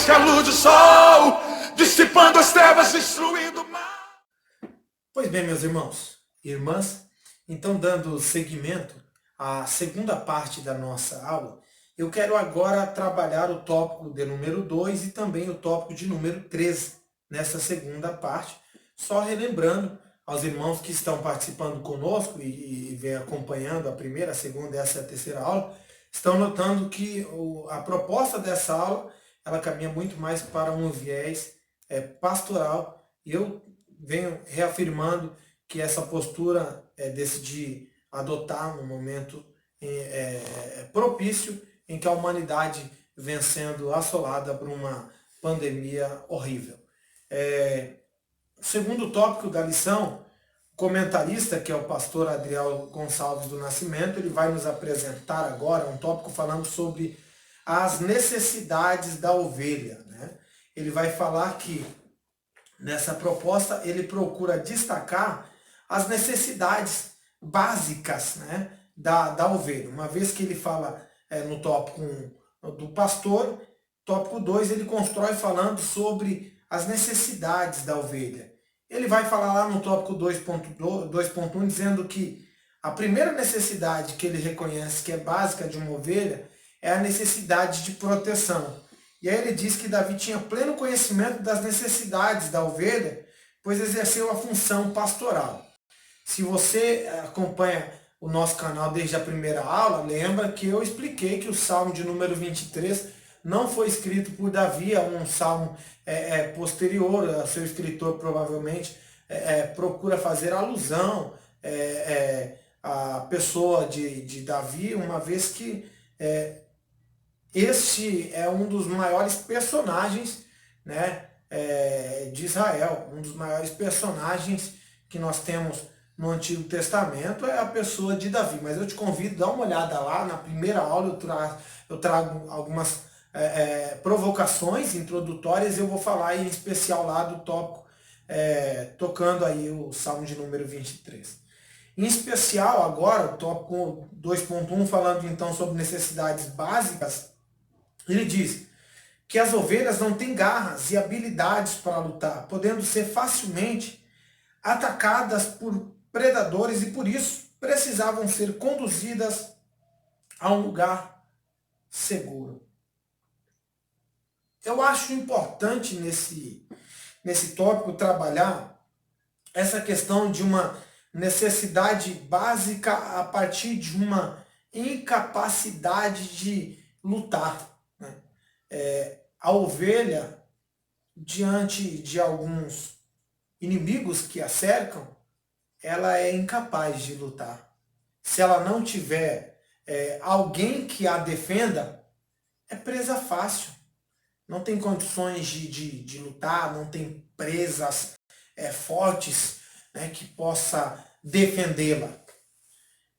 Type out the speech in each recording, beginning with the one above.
mais que a luz do sol, dissipando as trevas, destruindo o mal. Pois bem, meus irmãos e irmãs, então dando seguimento à segunda parte da nossa aula, eu quero agora trabalhar o tópico de número 2 e também o tópico de número 13 nessa segunda parte, só relembrando aos irmãos que estão participando conosco e vem acompanhando a primeira, a segunda e essa é a terceira aula, estão notando que a proposta dessa aula, ela caminha muito mais para um viés pastoral, e eu venho reafirmando que essa postura decidi adotar no momento propício em que a humanidade vem sendo assolada por uma pandemia horrível. O segundo tópico da lição, o comentarista, que é o pastor Adriel Gonçalves do Nascimento, ele vai nos apresentar agora um tópico falando sobre as necessidades da ovelha, né? Ele vai falar que nessa proposta ele procura destacar as necessidades básicas, né, da ovelha. Uma vez que ele fala no tópico 1 do pastor, tópico 2 ele constrói falando sobre as necessidades da ovelha. Ele vai falar lá no tópico 2.1 dizendo que a primeira necessidade que ele reconhece que é básica de uma ovelha é a necessidade de proteção. E aí ele diz que Davi tinha pleno conhecimento das necessidades da ovelha, pois exerceu a função pastoral. Se você acompanha o nosso canal desde a primeira aula, lembra que eu expliquei que o Salmo de número 23 não foi escrito por Davi, é um salmo posterior, o seu escritor provavelmente procura fazer alusão à pessoa de Davi, uma vez que este é um dos maiores personagens, né, de Israel, um dos maiores personagens que nós temos no Antigo Testamento é a pessoa de Davi. Mas eu te convido a dar uma olhada lá, na primeira aula eu trago algumas provocações introdutórias, eu vou falar em especial lá do tópico, tocando aí o Salmo de número 23. Em especial agora, o tópico 2.1, falando então sobre necessidades básicas, ele diz que as ovelhas não têm garras e habilidades para lutar, podendo ser facilmente atacadas por predadores e por isso precisavam ser conduzidas a um lugar seguro. Eu acho importante nesse tópico trabalhar essa questão de uma necessidade básica a partir de uma incapacidade de lutar. A ovelha, diante de alguns inimigos que a cercam, ela é incapaz de lutar. Se ela não tiver alguém que a defenda, é presa fácil. Não tem condições de lutar, não tem presas fortes, né, que possa defendê-la.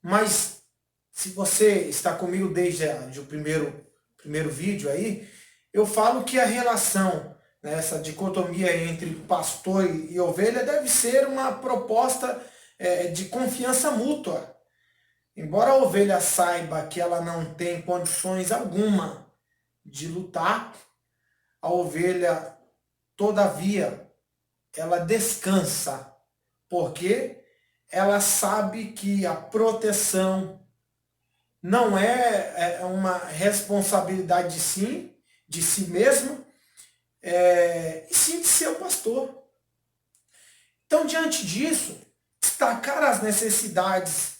Mas se você está comigo desde o primeiro vídeo aí, eu falo que a relação, né, essa dicotomia entre pastor e ovelha deve ser uma proposta de confiança mútua. Embora a ovelha saiba que ela não tem condições alguma de lutar, a ovelha, todavia, ela descansa, porque ela sabe que a proteção não é uma responsabilidade de si mesmo, e sim de seu pastor. Então, diante disso, destacar as necessidades,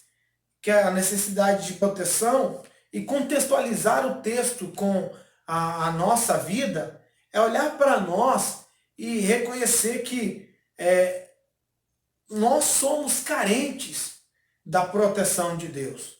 que é a necessidade de proteção, e contextualizar o texto com a nossa vida, é olhar para nós e reconhecer que nós somos carentes da proteção de Deus.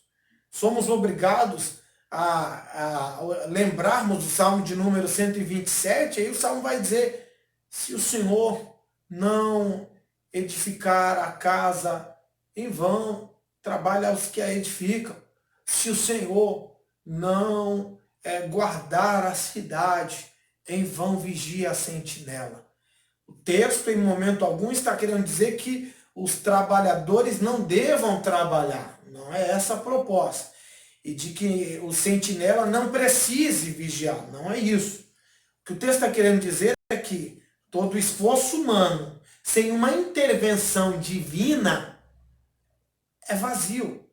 Somos obrigados a lembrarmos do Salmo de número 127, aí o Salmo vai dizer: se o Senhor não edificar a casa, em vão trabalha os que a edificam. Se o Senhor não guardar a cidade, em vão vigia a sentinela. O texto, em momento algum, está querendo dizer que os trabalhadores não devam trabalhar. Não é essa a proposta. E de que o sentinela não precise vigiar. Não é isso. O que o texto está querendo dizer é que todo esforço humano sem uma intervenção divina é vazio.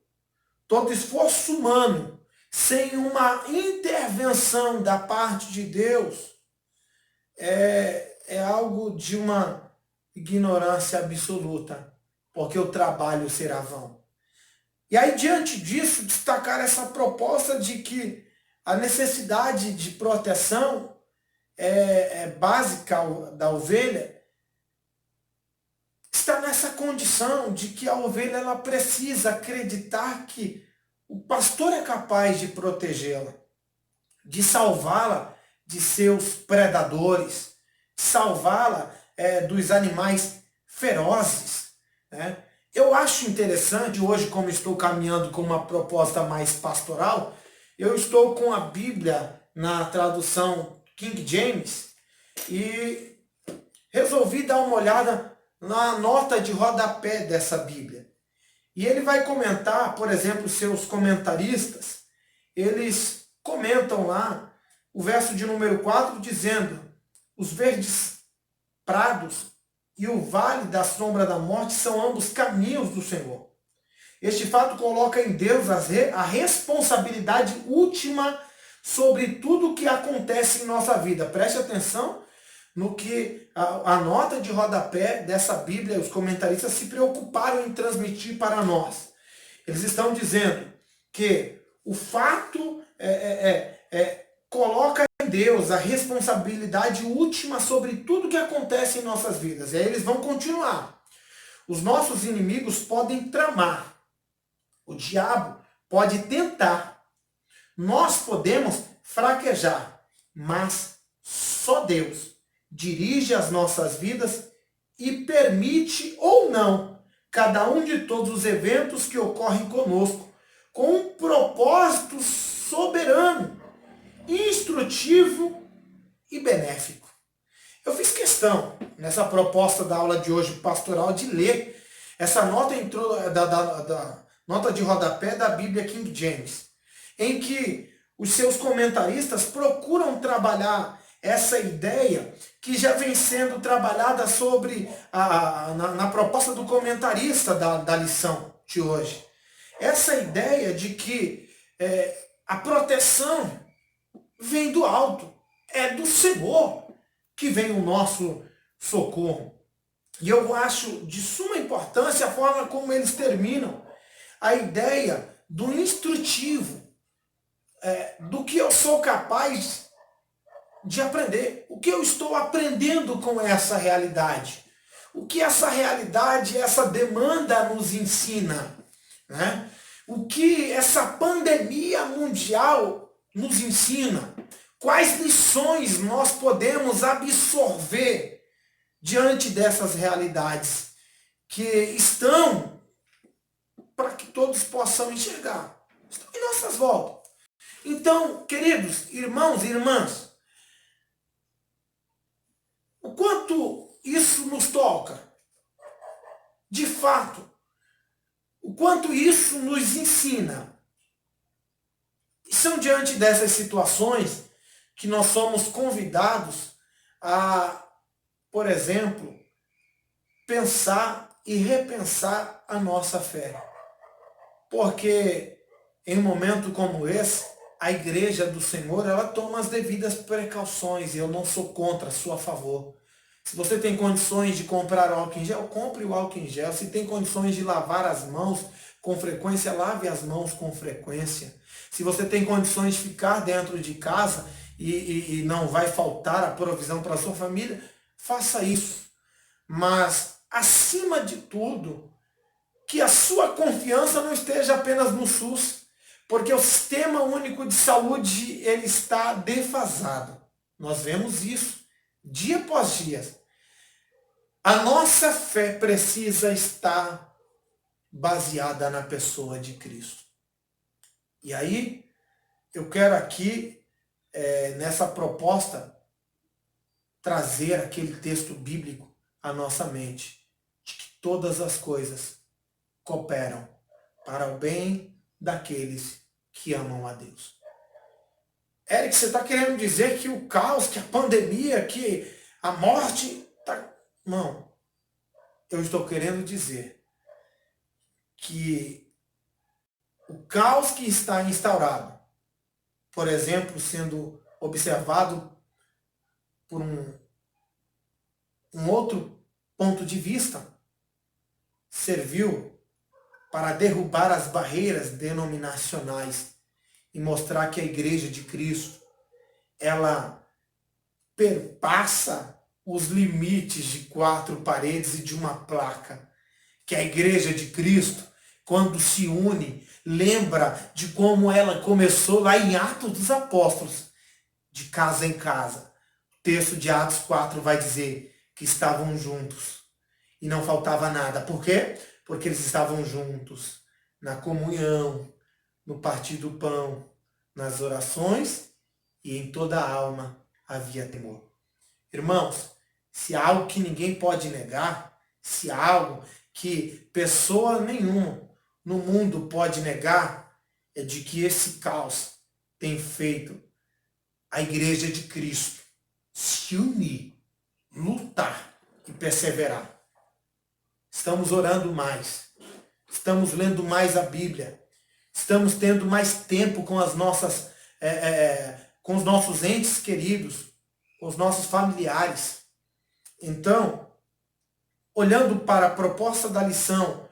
Todo esforço humano sem uma intervenção da parte de Deus é algo de uma ignorância absoluta, porque o trabalho será vão. E aí, diante disso, destacar essa proposta de que a necessidade de proteção básica da ovelha está nessa condição de que a ovelha ela precisa acreditar que o pastor é capaz de protegê-la, de salvá-la de seus predadores, de salvá-la dos animais ferozes, né? Eu acho interessante, hoje, como estou caminhando com uma proposta mais pastoral, eu estou com a Bíblia na tradução King James e resolvi dar uma olhada na nota de rodapé dessa Bíblia. E ele vai comentar, por exemplo, seus comentaristas, eles comentam lá o verso de número 4 dizendo: os verdes prados e o vale da sombra da morte são ambos caminhos do Senhor. Este fato coloca em Deus a responsabilidade última sobre tudo o que acontece em nossa vida. Preste atenção no que a nota de rodapé dessa Bíblia, os comentaristas se preocuparam em transmitir para nós. Eles estão dizendo que o fato coloca em Deus a responsabilidade última sobre tudo que acontece em nossas vidas. E aí eles vão continuar. Os nossos inimigos podem tramar. O diabo pode tentar. Nós podemos fraquejar. Mas só Deus dirige as nossas vidas e permite ou não cada um de todos os eventos que ocorrem conosco com um propósito soberano, instrutivo e benéfico. Eu fiz questão, nessa proposta da aula de hoje pastoral, de ler essa nota da nota de rodapé da Bíblia King James, em que os seus comentaristas procuram trabalhar essa ideia que já vem sendo trabalhada na proposta do comentarista da lição de hoje. Essa ideia de que a proteção vem do alto, é do Senhor que vem o nosso socorro. E eu acho de suma importância a forma como eles terminam a ideia do instrutivo, do que eu sou capaz de aprender, o que eu estou aprendendo com essa realidade, o que essa realidade, essa demanda nos ensina, né? O que essa pandemia mundial nos ensina, quais lições nós podemos absorver diante dessas realidades que estão para que todos possam enxergar, estão em nossas voltas. Então, queridos irmãos e irmãs, o quanto isso nos toca, de fato, o quanto isso nos ensina. E são diante dessas situações que nós somos convidados a, por exemplo, pensar e repensar a nossa fé. Porque em um momento como esse, a igreja do Senhor, ela toma as devidas precauções, e eu não sou contra, sou a favor. Se você tem condições de comprar álcool em gel, compre o álcool em gel. Se tem condições de lavar as mãos com frequência, lave as mãos com frequência. Se você tem condições de ficar dentro de casa e não vai faltar a provisão para a sua família, faça isso. Mas, acima de tudo, que a sua confiança não esteja apenas no SUS, porque o Sistema Único de Saúde ele está defasado. Nós vemos isso dia após dia. A nossa fé precisa estar baseada na pessoa de Cristo. E aí, eu quero aqui, nessa proposta, trazer aquele texto bíblico à nossa mente, de que todas as coisas cooperam para o bem daqueles que amam a Deus. Eric, você está querendo dizer que o caos, que a pandemia, que a morte tá... Não, eu estou querendo dizer que o caos que está instaurado, por exemplo, sendo observado por um outro ponto de vista, serviu para derrubar as barreiras denominacionais e mostrar que a Igreja de Cristo, ela perpassa os limites de quatro paredes e de uma placa. Que a Igreja de Cristo, quando se une, lembra de como ela começou lá em Atos dos Apóstolos, de casa em casa. O texto de Atos 4 vai dizer que estavam juntos e não faltava nada. Por quê? Porque eles estavam juntos na comunhão, no partir do pão, nas orações, e em toda a alma havia temor. Irmãos, se há algo que ninguém pode negar, se há algo que pessoa nenhuma no mundo pode negar, é de que esse caos tem feito a Igreja de Cristo se unir, lutar e perseverar. Estamos orando mais, estamos lendo mais a Bíblia, estamos tendo mais tempo com as nossas, com os nossos entes queridos, com os nossos familiares. Então, olhando para a proposta da lição,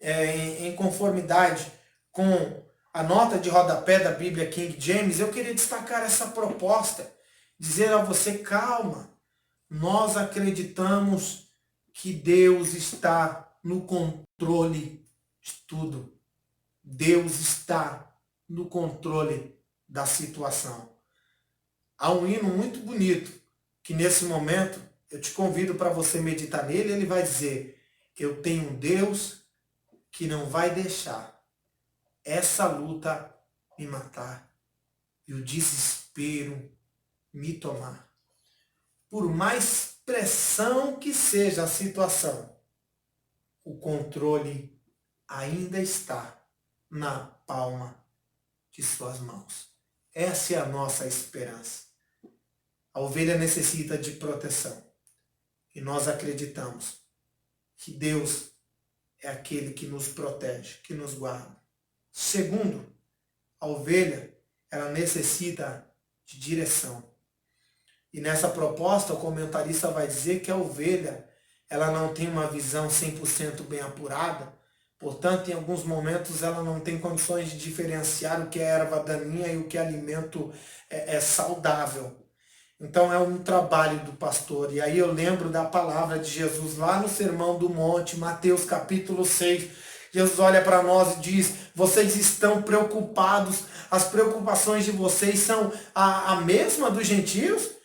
em conformidade com a nota de rodapé da Bíblia King James, eu queria destacar essa proposta, dizer a você, calma, nós acreditamos que Deus está no controle de tudo. Deus está no controle da situação. Há um hino muito bonito, que nesse momento eu te convido para você meditar nele. Ele vai dizer, eu tenho um Deus que não vai deixar essa luta me matar e o desespero me tomar. Por mais pressão que seja a situação, o controle ainda está na palma de suas mãos. Essa é a nossa esperança. A ovelha necessita de proteção. E nós acreditamos que Deus é aquele que nos protege, que nos guarda. Segundo, a ovelha, ela necessita de direção. E nessa proposta, o comentarista vai dizer que a ovelha, ela não tem uma visão 100% bem apurada, portanto, em alguns momentos, ela não tem condições de diferenciar o que é erva daninha e o que é alimento saudável. Então, é um trabalho do pastor. E aí eu lembro da palavra de Jesus lá no Sermão do Monte, Mateus capítulo 6. Jesus olha para nós e diz, vocês estão preocupados, as preocupações de vocês são a mesma dos gentios?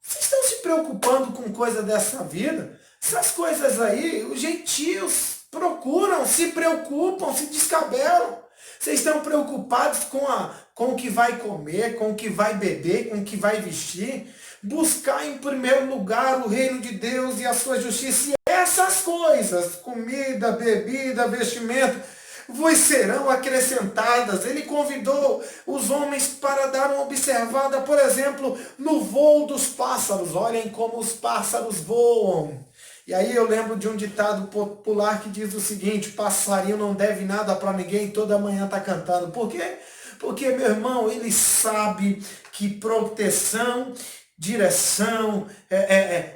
Vocês estão se preocupando com coisa dessa vida? Essas coisas aí, os gentios procuram, se preocupam, se descabelam. Vocês estão preocupados com o que vai comer, com o que vai beber, com o que vai vestir? Buscar em primeiro lugar o reino de Deus e a sua justiça. E essas coisas, comida, bebida, vestimento, vos serão acrescentadas. Ele convidou os homens para dar uma observada, por exemplo, no voo dos pássaros. Olhem como os pássaros voam. E aí eu lembro de um ditado popular que diz o seguinte, passarinho não deve nada para ninguém, toda manhã está cantando. Por quê? Porque, meu irmão, ele sabe que proteção, direção,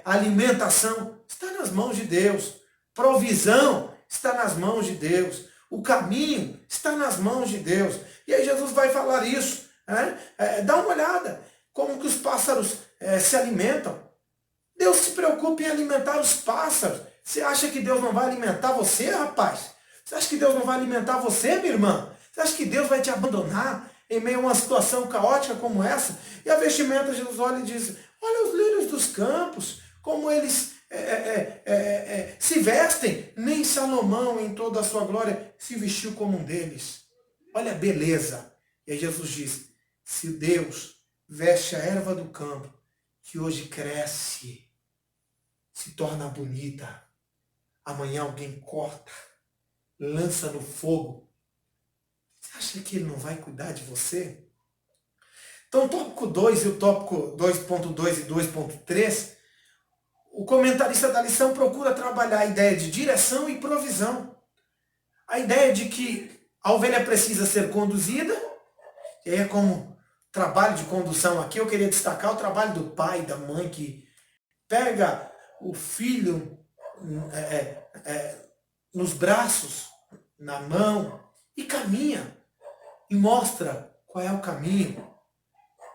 alimentação está nas mãos de Deus. Provisão está nas mãos de Deus. O caminho está nas mãos de Deus. E aí Jesus vai falar isso. Dá uma olhada como que os pássaros se alimentam. Deus se preocupa em alimentar os pássaros. Você acha que Deus não vai alimentar você, rapaz? Você acha que Deus não vai alimentar você, minha irmã? Você acha que Deus vai te abandonar em meio a uma situação caótica como essa? E a vestimenta, Jesus olha e diz, olha os lírios dos campos, como eles se vestem. Nem Salomão, em toda a sua glória, se vestiu como um deles. Olha a beleza. E aí Jesus diz, se Deus veste a erva do campo, que hoje cresce, se torna bonita, amanhã alguém corta, lança no fogo. Você acha que ele não vai cuidar de você? Então, o tópico 2 e o tópico 2.2 e 2.3, o comentarista da lição procura trabalhar a ideia de direção e provisão. A ideia de que a ovelha precisa ser conduzida, e aí é como trabalho de condução aqui, eu queria destacar o trabalho do pai e da mãe que pega o filho nos braços, na mão, e caminha, e mostra qual é o caminho.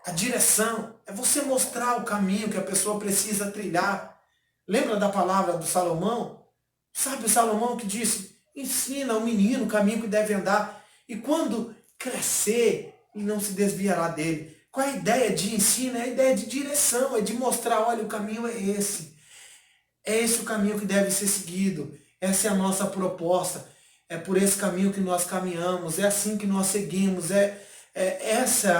A direção é você mostrar o caminho que a pessoa precisa trilhar. Lembra da palavra do Salomão? Sabe o Salomão que disse, ensina ao menino o caminho que deve andar, e quando crescer, ele não se desviará dele. Qual é a ideia de ensino? É a ideia de direção, é de mostrar, olha, o caminho é esse. É esse o caminho que deve ser seguido. Essa é a nossa proposta. É por esse caminho que nós caminhamos. É assim que nós seguimos. Essa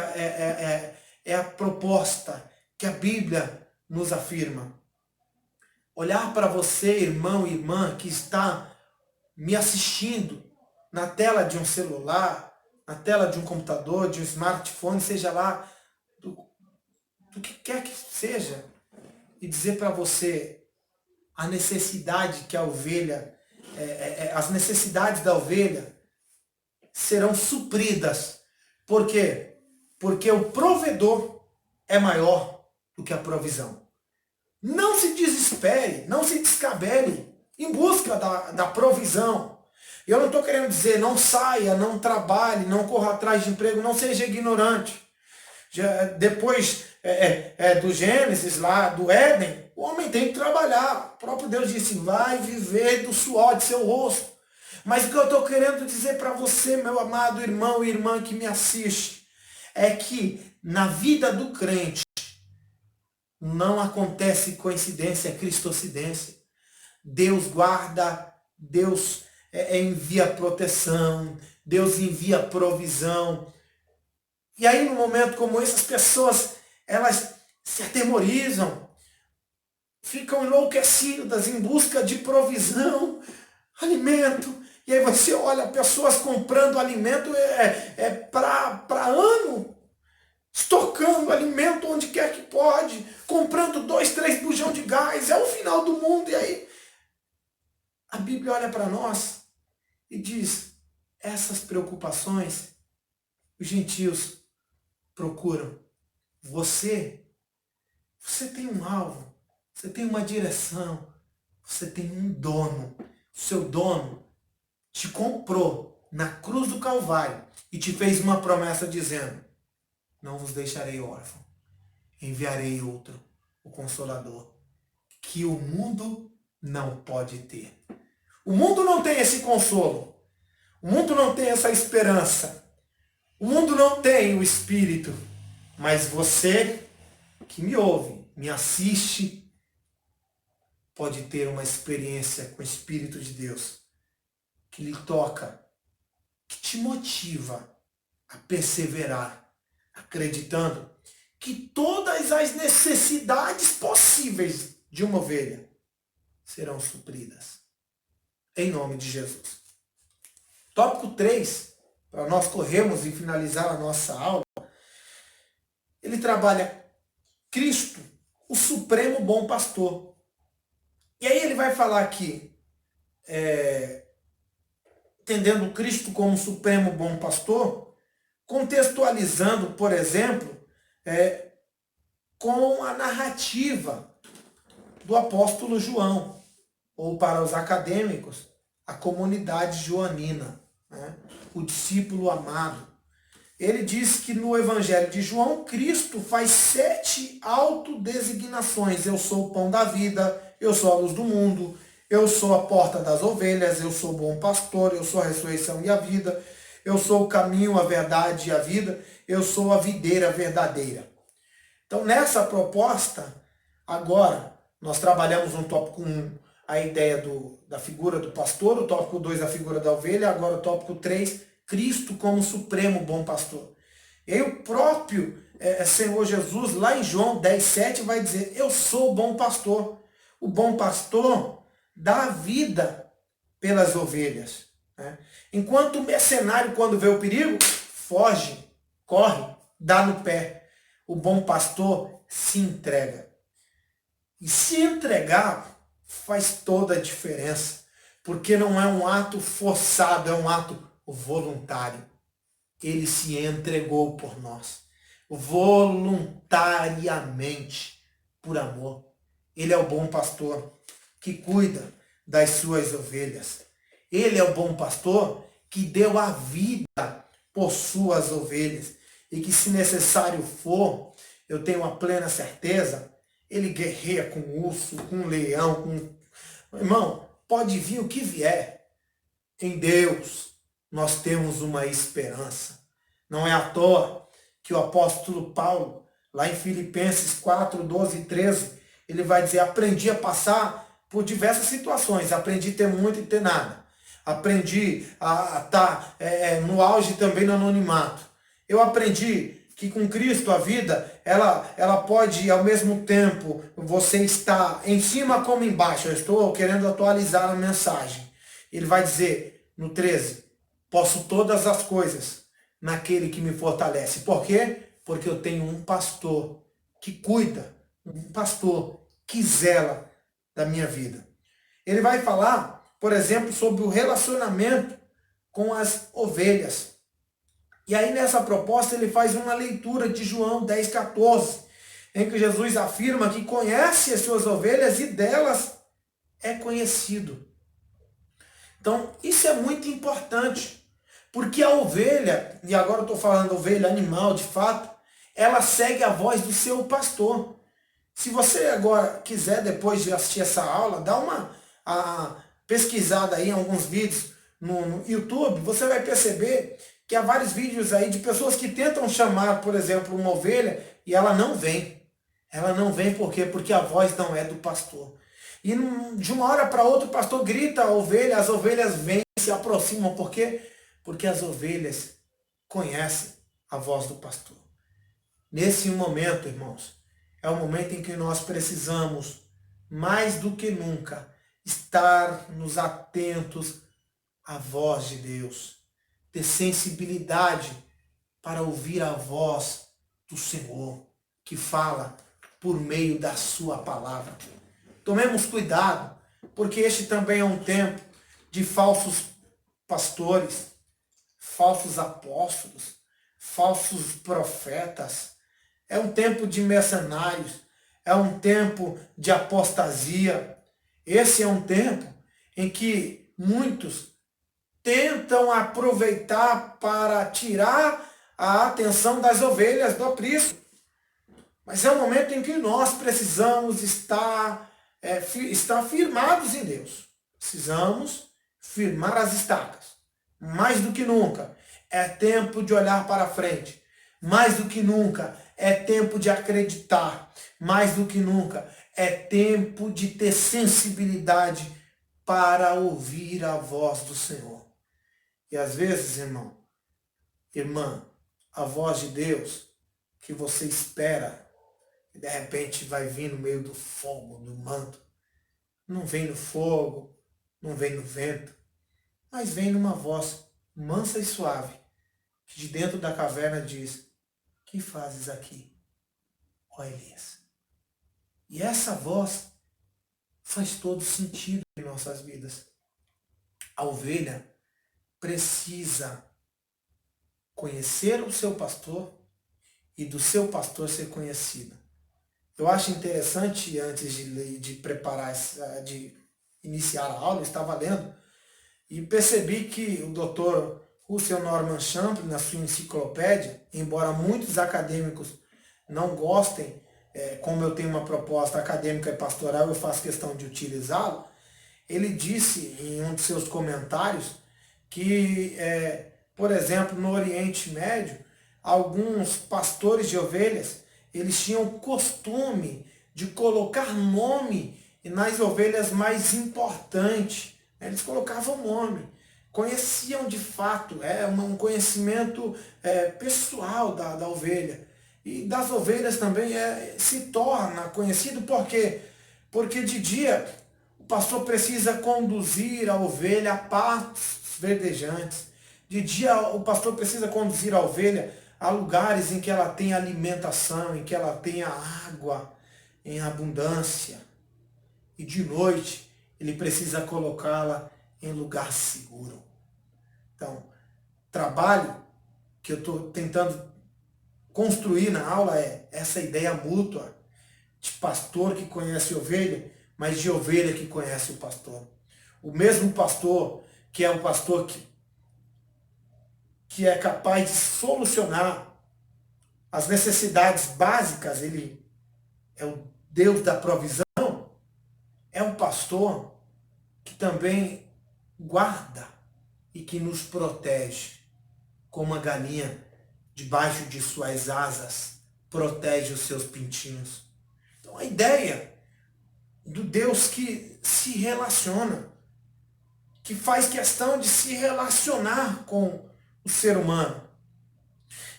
é a proposta que a Bíblia nos afirma. Olhar para você, irmão e irmã, que está me assistindo na tela de um celular, na tela de um computador, de um smartphone, seja lá do que quer que seja, e dizer para você a necessidade que a ovelha, as necessidades da ovelha serão supridas. Por quê? Porque o provedor é maior do que a provisão. Não se desespere, não se descabele em busca da provisão. Eu não estou querendo dizer não saia, não trabalhe, não corra atrás de emprego, não seja ignorante. Depois do Gênesis, lá do Éden, o homem tem que trabalhar. O próprio Deus disse, vai viver do suor de seu rosto. Mas o que eu estou querendo dizer para você, meu amado irmão e irmã que me assiste, é que na vida do crente não acontece coincidência, é cristocidência. Deus guarda, Deus envia proteção, Deus envia provisão. E aí, num momento como esse, as pessoas, elas se atemorizam, ficam enlouquecidas em busca de provisão, alimento. E aí você olha pessoas comprando alimento para ano, estocando alimento onde quer que pode, comprando 2, 3 bujão de gás, é o final do mundo. E aí a Bíblia olha para nós e diz, essas preocupações os gentios procuram. Você tem um alvo, você tem uma direção, você tem um dono. O seu dono te comprou na cruz do Calvário e te fez uma promessa dizendo, não vos deixarei órfão, enviarei outro, o Consolador, que o mundo não pode ter. O mundo não tem esse consolo, o mundo não tem essa esperança, o mundo não tem o Espírito, mas você que me ouve, me assiste, pode ter uma experiência com o Espírito de Deus, que lhe toca, que te motiva a perseverar, acreditando que todas as necessidades possíveis de uma ovelha serão supridas. Em nome de Jesus. Tópico 3, para nós corrermos e finalizar a nossa aula, ele trabalha Cristo, o supremo bom pastor. E aí ele vai falar aqui, entendendo Cristo como supremo bom pastor, contextualizando, por exemplo, com a narrativa do apóstolo João, ou para os acadêmicos, a comunidade joanina, né? O discípulo amado. Ele diz que no Evangelho de João, Cristo faz 7 autodesignações. Eu sou o pão da vida, eu sou a luz do mundo, eu sou a porta das ovelhas, eu sou o bom pastor, eu sou a ressurreição e a vida, eu sou o caminho, a verdade e a vida, eu sou a videira verdadeira. Então, nessa proposta, agora, nós trabalhamos no tópico 1 a ideia da figura do pastor, o tópico 2 a figura da ovelha, agora o tópico 3, Cristo como supremo bom pastor. E aí o próprio Senhor Jesus, lá em João 10:7, vai dizer, eu sou o bom pastor. O bom pastor dá a vida pelas ovelhas. Né? Enquanto o mercenário, quando vê o perigo, foge, corre, dá no pé. o bom pastor se entrega. E se entregar faz toda a diferença, porque não é um ato forçado, é um ato voluntário. Ele se entregou por nós, voluntariamente, por amor. Ele é o bom pastor que cuida das suas ovelhas. Ele é o bom pastor que deu a vida por suas ovelhas. E que, se necessário for, eu tenho a plena certeza, ele guerreia com urso, com leão, com... Irmão, pode vir o que vier. Em Deus, nós temos uma esperança. Não é à toa que o apóstolo Paulo, lá em Filipenses 4, 12 e 13, ele vai dizer, aprendi a passar por diversas situações, aprendi a ter muito e ter nada. Aprendi a estar no auge também no anonimato. Eu aprendi que com Cristo a vida, ela pode, ao mesmo tempo, você estar em cima como embaixo. Eu estou querendo atualizar a mensagem. Ele vai dizer, no 13, posso todas as coisas naquele que me fortalece. Por quê? Porque eu tenho um pastor que cuida, um pastor que zela da minha vida. Ele vai falar, por exemplo, sobre o relacionamento com as ovelhas. E aí nessa proposta ele faz uma leitura de João 10,14, em que Jesus afirma que conhece as suas ovelhas e delas é conhecido. Então isso é muito importante, porque a ovelha, e agora eu estou falando ovelha animal de fato, ela segue a voz do seu pastor. Se você agora quiser, depois de assistir essa aula, dá uma pesquisada aí em alguns vídeos no YouTube, você vai perceber que há vários vídeos aí de pessoas que tentam chamar, por exemplo, uma ovelha e ela não vem. Ela não vem por quê? Porque a voz não é do pastor. E de uma hora para outra o pastor grita a ovelha, as ovelhas vêm e se aproximam. Por quê? Porque as ovelhas conhecem a voz do pastor. Nesse momento, irmãos, é o momento em que nós precisamos, mais do que nunca, estar nos atentos à voz de Deus. Ter sensibilidade para ouvir a voz do Senhor, que fala por meio da sua palavra. Tomemos cuidado, porque este também é um tempo de falsos pastores, falsos apóstolos, falsos profetas. É um tempo de mercenários, é um tempo de apostasia. Esse é um tempo em que muitos tentam aproveitar para tirar a atenção das ovelhas do aprisco. Mas é um momento em que nós precisamos estar firmados em Deus. Precisamos firmar as estacas. Mais do que nunca, é tempo de olhar para frente. Mais do que nunca, é tempo de acreditar. Mais do que nunca, é tempo de ter sensibilidade para ouvir a voz do Senhor. E às vezes, irmão, irmã, a voz de Deus que você espera, e de repente vai vir no meio do fogo, do manto. Não vem no fogo, não vem no vento, mas vem numa voz mansa e suave, que de dentro da caverna diz, que fazes aqui, ó Elias? E essa voz faz todo sentido em nossas vidas. A ovelha precisa conhecer o seu pastor e do seu pastor ser conhecida. Eu acho interessante, antes de preparar, de iniciar a aula, eu estava lendo e percebi que o Dr. Russell Norman Champlin, na sua enciclopédia, embora muitos acadêmicos não gostem, como eu tenho uma proposta acadêmica e pastoral, eu faço questão de utilizá-lo, ele disse em um de seus comentários que, por exemplo, no Oriente Médio, alguns pastores de ovelhas, eles tinham o costume de colocar nome nas ovelhas mais importantes. Eles colocavam nome, conheciam de fato, um conhecimento pessoal da ovelha. E das ovelhas também se torna conhecido, por quê? Porque de dia o pastor precisa conduzir a ovelha a pastos verdejantes. De dia o pastor precisa conduzir a ovelha Há lugares em que ela tem alimentação, em que ela tem a água em abundância. E de noite ele precisa colocá-la em lugar seguro. Então, trabalho que eu estou tentando construir na aula é essa ideia mútua de pastor que conhece ovelha, mas de ovelha que conhece o pastor. O mesmo pastor que é o pastor que é capaz de solucionar as necessidades básicas, ele é o Deus da provisão, é um pastor que também guarda e que nos protege, como a galinha debaixo de suas asas protege os seus pintinhos. Então a ideia do Deus que se relaciona, que faz questão de se relacionar com o ser humano.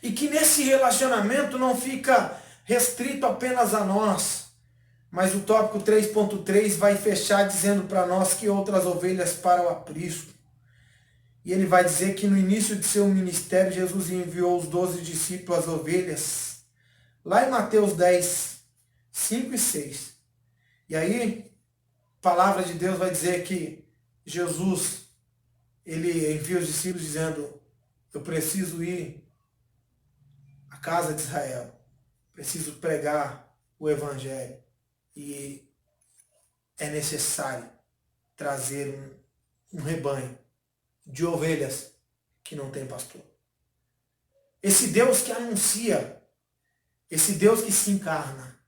E que nesse relacionamento não fica restrito apenas a nós, mas o tópico 3.3 vai fechar dizendo para nós que outras ovelhas para o aprisco. E ele vai dizer que no início de seu ministério, Jesus enviou os 12 discípulos, as ovelhas, lá em Mateus 10, 5 e 6. E aí, a palavra de Deus vai dizer que Jesus, ele envia os discípulos dizendo: eu preciso ir à casa de Israel, preciso pregar o evangelho. E é necessário trazer um rebanho de ovelhas que não tem pastor. Esse Deus que anuncia, esse Deus que se encarna,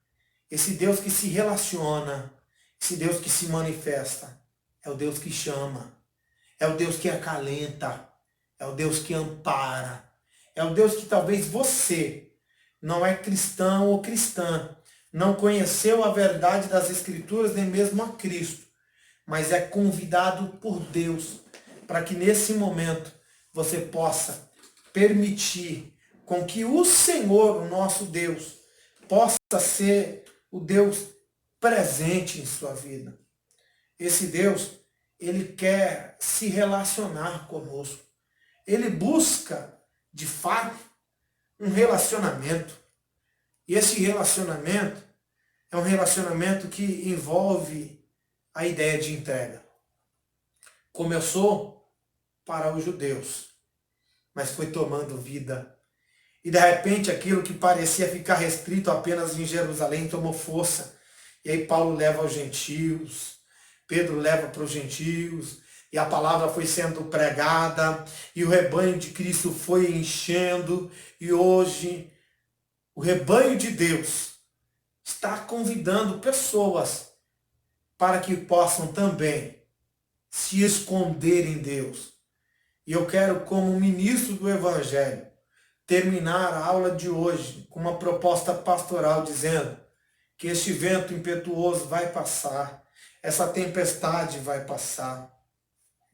esse Deus que se relaciona, esse Deus que se manifesta, é o Deus que chama, é o Deus que acalenta, é o Deus que ampara, é o Deus que talvez você não é cristão ou cristã, não conheceu a verdade das Escrituras, nem mesmo a Cristo, mas é convidado por Deus para que nesse momento você possa permitir com que o Senhor, o nosso Deus, possa ser o Deus presente em sua vida. Esse Deus, ele quer se relacionar conosco. Ele busca, de fato, um relacionamento. E esse relacionamento é um relacionamento que envolve a ideia de entrega. Começou para os judeus, mas foi tomando vida. E de repente aquilo que parecia ficar restrito apenas em Jerusalém tomou força. E aí Paulo leva aos gentios, Pedro leva para os gentios, e a palavra foi sendo pregada, e o rebanho de Cristo foi enchendo, e hoje o rebanho de Deus está convidando pessoas para que possam também se esconder em Deus. E eu quero, como ministro do Evangelho, terminar a aula de hoje com uma proposta pastoral dizendo que este vento impetuoso vai passar, essa tempestade vai passar.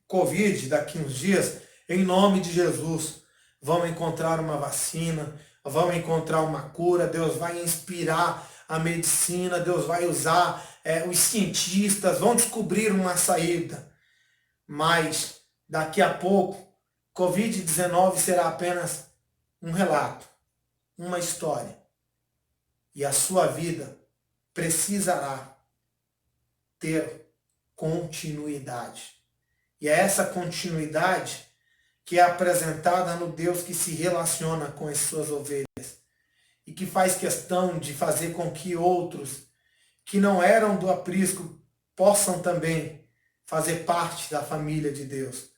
Covid, daqui uns dias, em nome de Jesus, vamos encontrar uma vacina, vamos encontrar uma cura, Deus vai inspirar a medicina, Deus vai usar os cientistas, vão descobrir uma saída. Mas daqui a pouco, Covid-19 será apenas um relato, uma história. E a sua vida precisará ter continuidade. E é essa continuidade que é apresentada no Deus que se relaciona com as suas ovelhas e que faz questão de fazer com que outros que não eram do aprisco possam também fazer parte da família de Deus.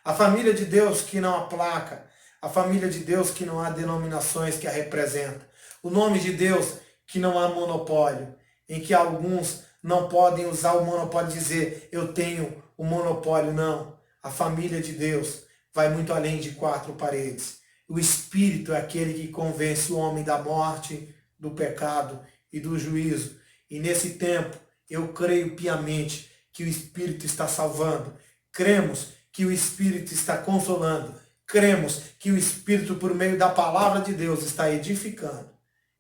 A família de Deus que não aplaca, a família de Deus que não há denominações que a representam. O nome de Deus que não há monopólio, em que alguns não podem usar o monopólio e dizer eu tenho o monopólio, não. A família de Deus vai muito além de quatro paredes. O Espírito é aquele que convence o homem da morte, do pecado e do juízo. E nesse tempo, eu creio piamente que o Espírito está salvando. Cremos que o Espírito está consolando. Cremos que o Espírito, por meio da palavra de Deus, está edificando.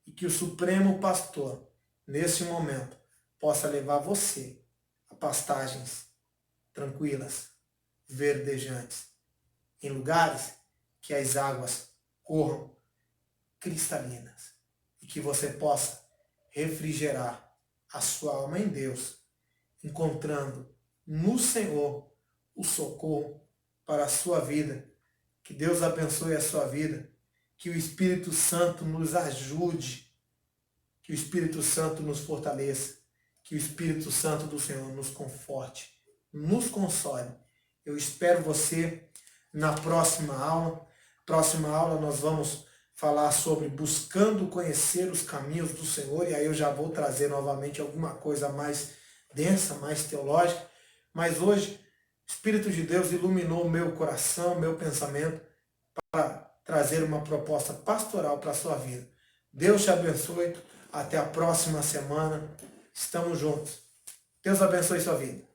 E que o Supremo Pastor, nesse momento, possa levar você a pastagens tranquilas, verdejantes, em lugares que as águas corram cristalinas. E que você possa refrigerar a sua alma em Deus, encontrando no Senhor o socorro para a sua vida. Que Deus abençoe a sua vida. Que o Espírito Santo nos ajude. Que o Espírito Santo nos fortaleça. Que o Espírito Santo do Senhor nos conforte, nos console. Eu espero você na próxima aula. Próxima aula nós vamos falar sobre buscando conhecer os caminhos do Senhor. E aí eu já vou trazer novamente alguma coisa mais densa, mais teológica. Mas hoje o Espírito de Deus iluminou o meu coração, meu pensamento, para trazer uma proposta pastoral para a sua vida. Deus te abençoe. Até a próxima semana. Estamos juntos. Deus abençoe sua vida.